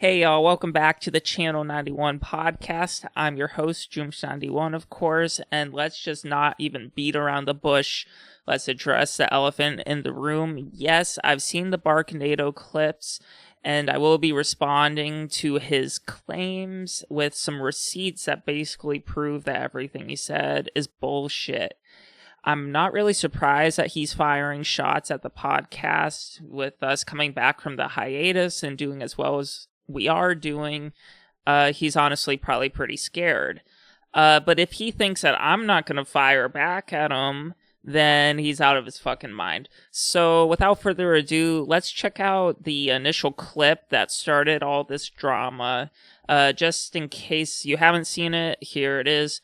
Hey y'all, welcome back to the Channel 91 podcast. I'm your host, joomsh 91, of course, and let's just not even beat around the bush. Let's address the elephant in the room. Yes, I've seen the Barknado clips, and I will be responding to his claims with some receipts that basically prove that everything he said is bullshit. I'm not really surprised that he's firing shots at the podcast with us coming back from the hiatus and doing as well as we are doing. He's honestly probably pretty scared. But if he thinks that I'm not going to fire back at him, then he's out of his fucking mind. So without further ado, let's check out the initial clip that started all this drama. Just in case you haven't seen it, here it is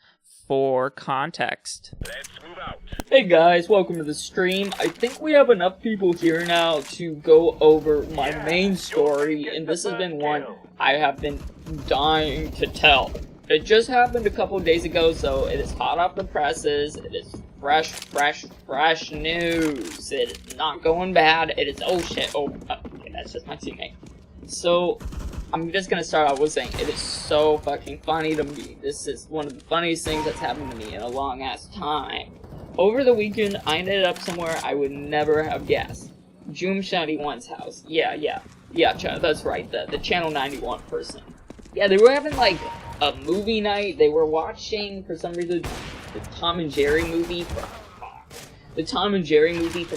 for context. Let's move out. Hey guys, welcome to the stream. I think we have enough people here now to go over my main story, and this has been one I have been dying to tell. It just happened a couple days ago, so it is hot off the presses. It is fresh news. It is not going bad. It is, oh shit, okay, that's just my teammate. So, I'm just gonna start out with saying it is so fucking funny to me. This is one of the funniest things that's happened to me in a long ass time. Over the weekend, I ended up somewhere I would never have guessed. joomsh 91's house. Yeah, that's right, the Channel 91 person. Yeah, they were having like a movie night. They were watching, for some reason, the Tom and Jerry movie from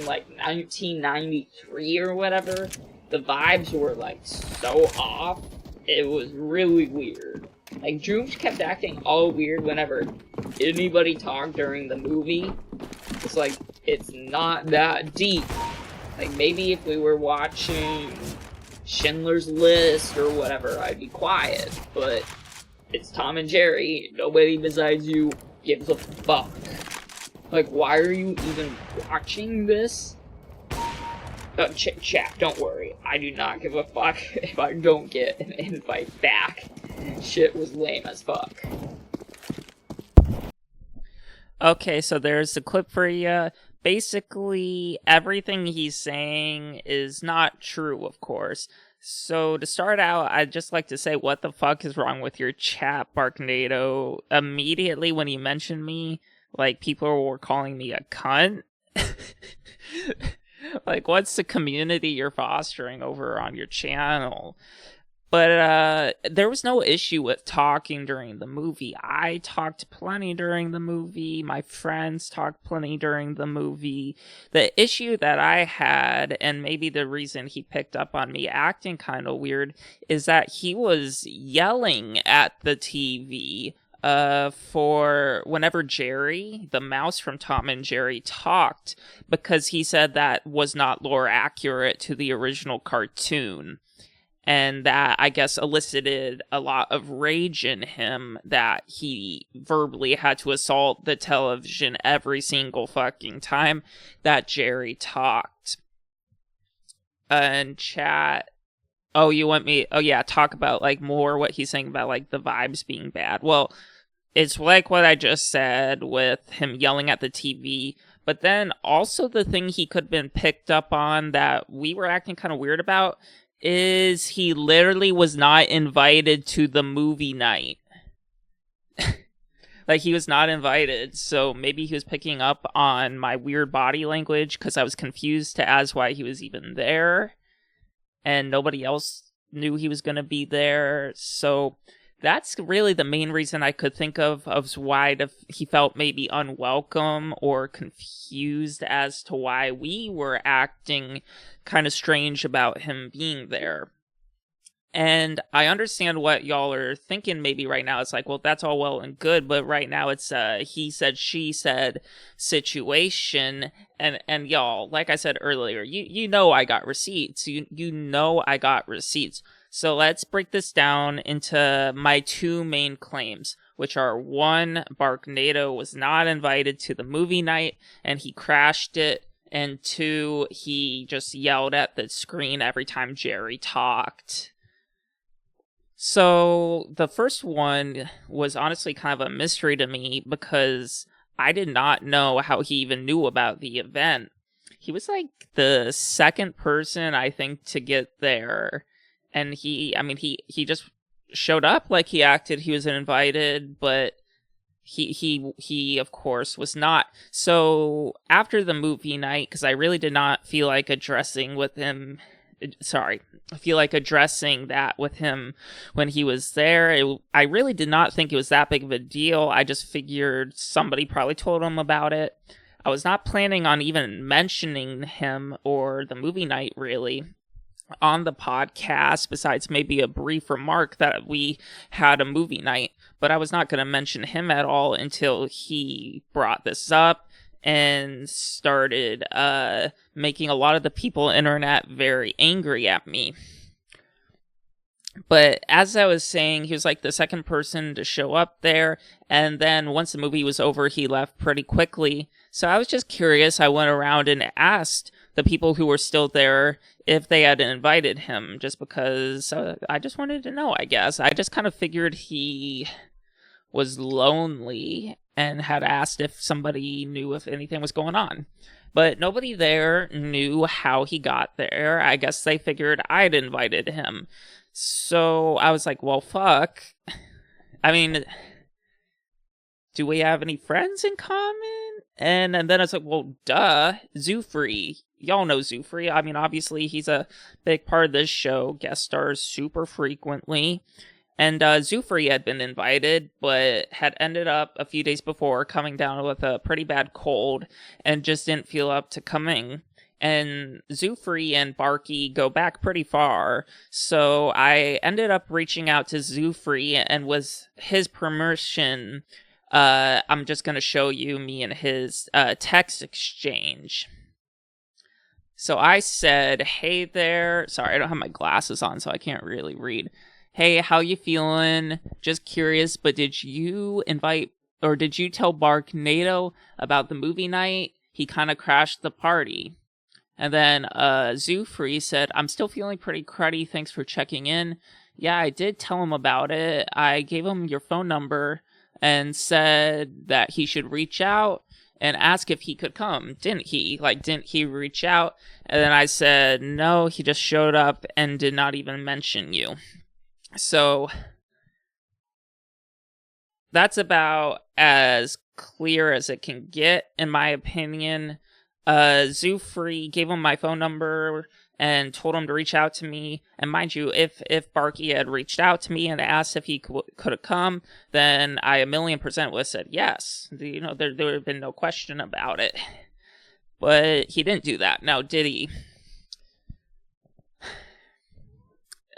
like 1993 or whatever. The vibes were like so off. It was really weird. Like, joomsh kept acting all weird whenever anybody talked during the movie. It's like, it's not that deep. Like, maybe if we were watching Schindler's List or whatever, I'd be quiet. But it's Tom and Jerry. Nobody besides you gives a fuck. Like, why are you even watching this? Chat, don't worry. I do not give a fuck if I don't get an invite back. Shit was lame as fuck. Okay, so there's the clip for you. Basically, everything he's saying is not true, of course. So to start out, I'd just like to say, what the fuck is wrong with your chat, Barknado? Immediately when he mentioned me, like, people were calling me a cunt. Like, what's the community you're fostering over on your channel? But there was no issue with talking during the movie. I talked plenty during the movie. My friends talked plenty during the movie. The issue that I had, and maybe the reason he picked up on me acting kind of weird, is that he was yelling at the TV for whenever Jerry, the mouse from Tom and Jerry, talked, because he said that was not lore accurate to the original cartoon. And that, I guess, elicited a lot of rage in him, that he verbally had to assault the television every single fucking time that Jerry talked. And chat, oh, you want me, oh yeah, talk about, like, more what he's saying about, like, the vibes being bad. Well, it's like what I just said with him yelling at the TV, but then also the thing he could have been picked up on that we were acting kind of weird about is he literally was not invited to the movie night. Like, he was not invited, so maybe he was picking up on my weird body language because I was confused as why he was even there, and nobody else knew he was going to be there. So that's really the main reason I could think of why he felt maybe unwelcome or confused as to why we were acting kind of strange about him being there. And I understand what y'all are thinking maybe right now. It's like, well, that's all well and good, but right now it's a he said, she said situation. And y'all, like I said earlier, you know I got receipts. You know I got receipts. So let's break this down into my two main claims, which are: one, Barknado was not invited to the movie night and he crashed it, and two, he just yelled at the screen every time Jerry talked. So the first one was honestly kind of a mystery to me because I did not know how he even knew about the event. He was like the second person, I think, to get there. And he just showed up like he acted he was invited, but he of course was not. So after the movie night, because I really did not feel like addressing with him. Sorry, I feel like addressing that with him when he was there. I really did not think it was that big of a deal. I just figured somebody probably told him about it. I was not planning on even mentioning him or the movie night really on the podcast, besides maybe a brief remark that we had a movie night. But I was not going to mention him at all until he brought this up and started making a lot of the people on the internet very angry at me. But as I was saying, he was like the second person to show up there, and then once the movie was over, he left pretty quickly. So I was just curious. I went around and asked the people who were still there if they had invited him, just because I just wanted to know, I guess. I just kind of figured he was lonely and had asked if somebody knew if anything was going on. But nobody there knew how he got there. I guess they figured I'd invited him. So I was like, well, fuck. I mean, do we have any friends in common? And then I was like, well, duh, Zoofree. Y'all know Zoofree. I mean, obviously, he's a big part of this show, guest stars super frequently. And Zoofree had been invited, but had ended up a few days before coming down with a pretty bad cold and just didn't feel up to coming. And Zoofree and Barky go back pretty far, so I ended up reaching out to Zoofree, and with his permission, I'm just going to show you me and his text exchange. So I said, hey there. Sorry, I don't have my glasses on, so I can't really read. Hey, how you feeling? Just curious, but did you tell Barknado about the movie night? He kind of crashed the party. And then Zoofree said, I'm still feeling pretty cruddy. Thanks for checking in. Yeah, I did tell him about it. I gave him your phone number and said that he should reach out and ask if he could come. Didn't he? Didn't he reach out? And then I said, no, he just showed up and did not even mention you. So that's about as clear as it can get, in my opinion. Zoofree gave him my phone number and told him to reach out to me. And mind you, if Barky had reached out to me and asked if he could have come, then I 1,000,000% would have said yes. There would have been no question about it. But he didn't do that. Now, did he?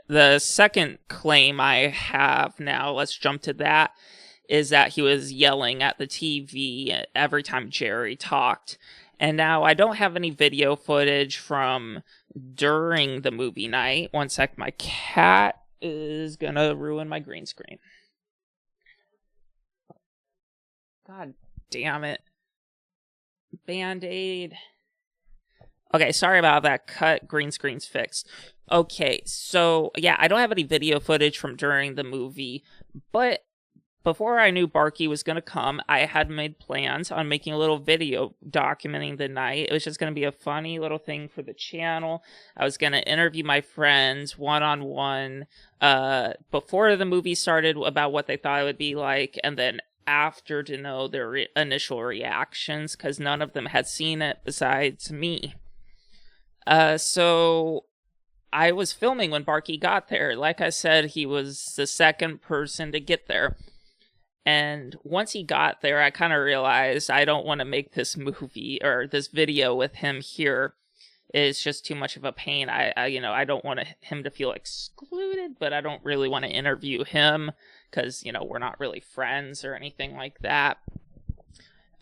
The second claim I have now, let's jump to that, is that he was yelling at the TV every time Jerry talked. And now I don't have any video footage from during the movie night. One sec, my cat is gonna ruin my green screen. God damn it. Band-Aid. Okay, sorry about that. Cut. Green screen's fixed. Okay, so yeah, I don't have any video footage from during the movie, but before I knew Barky was going to come, I had made plans on making a little video documenting the night. It was just going to be a funny little thing for the channel. I was going to interview my friends one-on-one before the movie started about what they thought it would be like, and then after to know their initial reactions, because none of them had seen it besides me. So I was filming when Barky got there. Like I said, he was the second person to get there. And once he got there, I kind of realized I don't want to make this movie or this video with him here. It's just too much of a pain. I don't want him to feel excluded, but I don't really want to interview him because, we're not really friends or anything like that.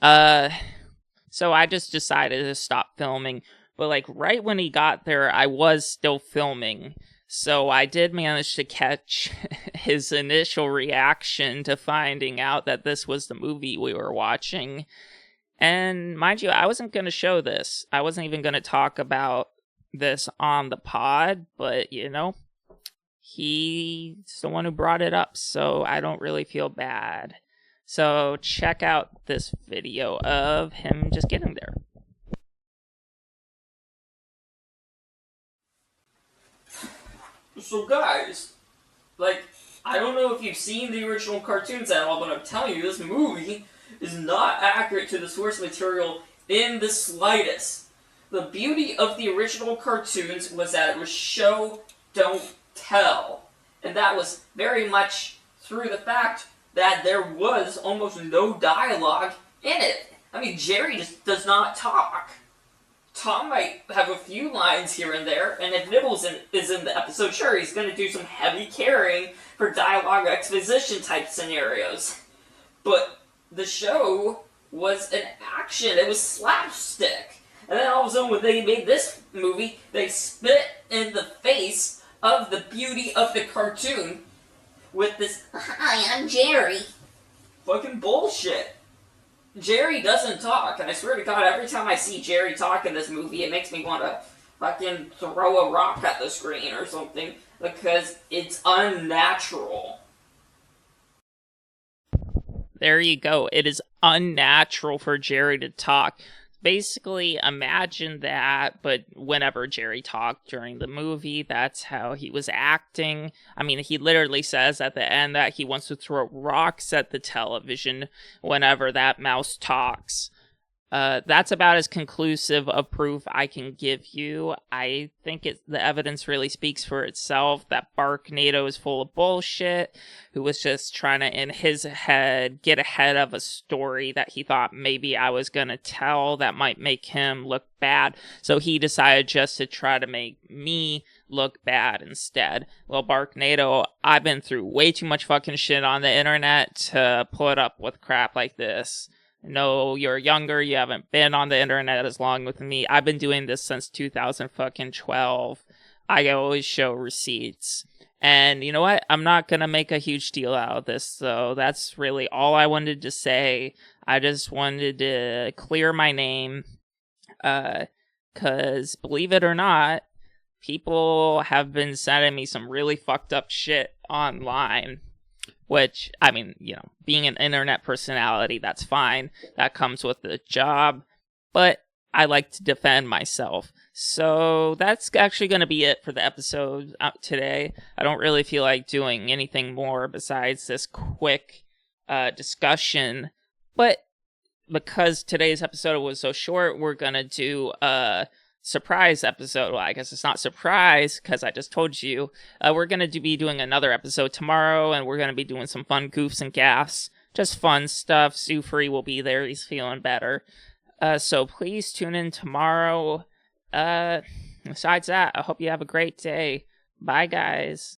So I just decided to stop filming. But right when he got there, I was still filming. So I did manage to catch his initial reaction to finding out that this was the movie we were watching. And mind you, I wasn't going to show this. I wasn't even going to talk about this on the pod, but he's the one who brought it up, so I don't really feel bad. So check out this video of him just getting there. So guys, like, I don't know if you've seen the original cartoons at all, but I'm telling you, this movie is not accurate to the source material in the slightest. The beauty of the original cartoons was that it was show, don't tell. And that was very much through the fact that there was almost no dialogue in it. I mean, Jerry just does not talk. Tom might have a few lines here and there, and if Nibbles is in the episode, sure, he's going to do some heavy carrying for dialogue exposition type scenarios. But the show was an action, it was slapstick. And then all of a sudden, when they made this movie, they spit in the face of the beauty of the cartoon with this, "Hi, I'm Jerry." Fucking bullshit. Jerry doesn't talk, and I swear to God, every time I see Jerry talk in this movie, it makes me want to fucking throw a rock at the screen or something, because it's unnatural. There you go. It is unnatural for Jerry to talk. Basically, imagine that, but whenever Jerry talked during the movie, that's how he was acting. I mean, he literally says at the end that he wants to throw rocks at the television whenever that mouse talks. That's about as conclusive of proof I can give you. I think the evidence really speaks for itself that Barknado is full of bullshit, who was just trying to, in his head, get ahead of a story that he thought maybe I was gonna tell that might make him look bad. So he decided just to try to make me look bad instead. Well, Barknado, I've been through way too much fucking shit on the internet to put up with crap like this. No, you're younger, you haven't been on the internet as long with me. I've been doing this since 2012. I always show receipts. And you know what? I'm not going to make a huge deal out of this, so that's really all I wanted to say. I just wanted to clear my name, because believe it or not, people have been sending me some really fucked up shit online. Which, I mean, you know, being an internet personality, that's fine. That comes with the job. But I like to defend myself. So that's actually going to be it for the episode today. I don't really feel like doing anything more besides this quick discussion. But because today's episode was so short, we're going to do a surprise episode. Well, I guess it's not surprise because I just told you. We're going to be doing another episode tomorrow, and we're going to be doing some fun goofs and gaffs. Just fun stuff. Sue Free will be there. He's feeling better. So please tune in tomorrow. Besides that, I hope you have a great day. Bye, guys.